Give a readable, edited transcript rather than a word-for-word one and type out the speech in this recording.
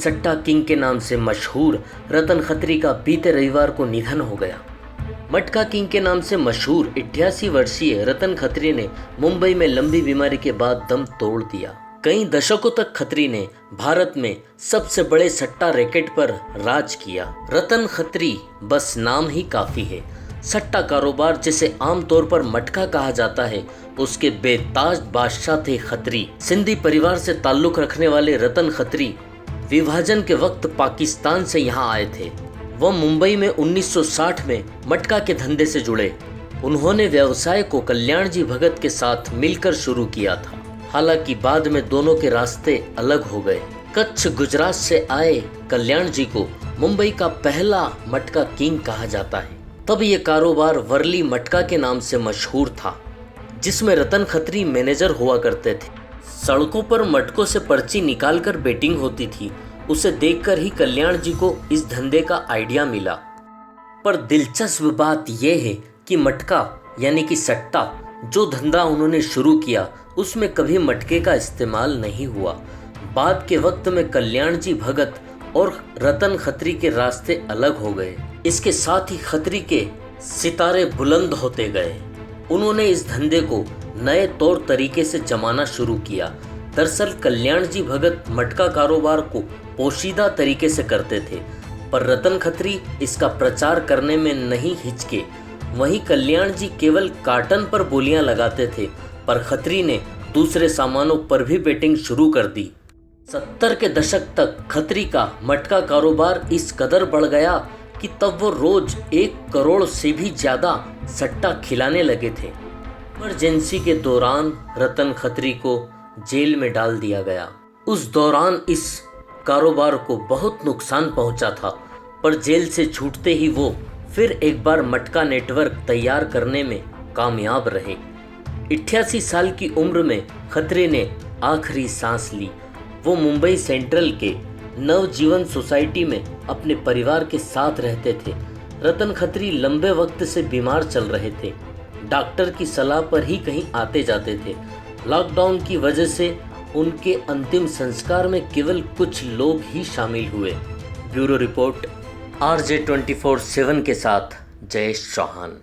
सट्टा किंग के नाम से मशहूर रतन खत्री का बीते रविवार को निधन हो गया। मटका किंग के नाम से मशहूर 88 वर्षीय रतन खत्री ने मुंबई में लंबी बीमारी के बाद दम तोड़ दिया। कई दशकों तक खत्री ने भारत में सबसे बड़े सट्टा रैकेट पर राज किया। रतन खत्री बस नाम ही काफी है। सट्टा कारोबार, जिसे आमतौर पर मटका कहा जाता है, उसके बेताज बादशाह थे खत्री। सिंधी परिवार से ताल्लुक रखने वाले रतन खत्री विभाजन के वक्त पाकिस्तान से यहाँ आए थे। वह मुंबई में 1960 में मटका के धंधे से जुड़े। उन्होंने व्यवसाय को कल्याण जी भगत के साथ मिलकर शुरू किया था। हालांकि बाद में दोनों के रास्ते अलग हो गए। कच्छ गुजरात से आए कल्याण जी को मुंबई का पहला मटका किंग कहा जाता है। तब ये कारोबार वर्ली मटका के नाम से मशहूर था, जिसमें रतन खत्री मैनेजर हुआ करते थे। सड़कों पर मटकों से पर्ची निकालकर बेटिंग होती थी। उसे देखकर ही कल्याण जी को इस धंधे का आइडिया मिला। पर दिलचस्प बात यह है कि मटका यानी कि सट्टा, जो धंधा उन्होंने शुरू किया, उसमें कभी मटके का इस्तेमाल नहीं हुआ। बाद के वक्त में कल्याण जी भगत और रतन खत्री के रास्ते अलग हो गए। इसके साथ ही खत्री के सितारे बुलंद होते गए। उन्होंने इस धंधे को नए तौर तरीके से जमाना शुरू किया। दरअसल कल्याण जी भगत मटका कारोबार को पोशीदा तरीके से करते थे, पर रतन खत्री इसका प्रचार करने में नहीं हिचके। वहीं कल्याण जी केवल कार्टन पर बोलियां लगाते थे, पर खत्री ने दूसरे सामानों पर भी बेटिंग शुरू कर दी। 70 के दशक तक खत्री का मटका कारोबार इस कदर बढ़ गया कि तब वो रोज 1 करोड़ से भी ज्यादा सट्टा खिलाने लगे थे। इमरजेंसी के दौरान रतन खत्री को जेल में डाल दिया गया। उस दौरान इस कारोबार को बहुत नुकसान पहुंचा था, पर जेल से छूटते ही वो फिर एक बार मटका नेटवर्क तैयार करने में कामयाब रहे। 88 साल की उम्र में खत्री ने आखिरी सांस ली। वो मुंबई सेंट्रल के नवजीवन सोसाइटी में अपने परिवार के साथ रहते थे। रतन खत्री लंबे वक्त से बीमार चल रहे थे। डॉक्टर की सलाह पर ही कहीं आते जाते थे। लॉकडाउन की वजह से उनके अंतिम संस्कार में केवल कुछ लोग ही शामिल हुए। ब्यूरो रिपोर्ट RJ 24/7 के साथ जयेश चौहान।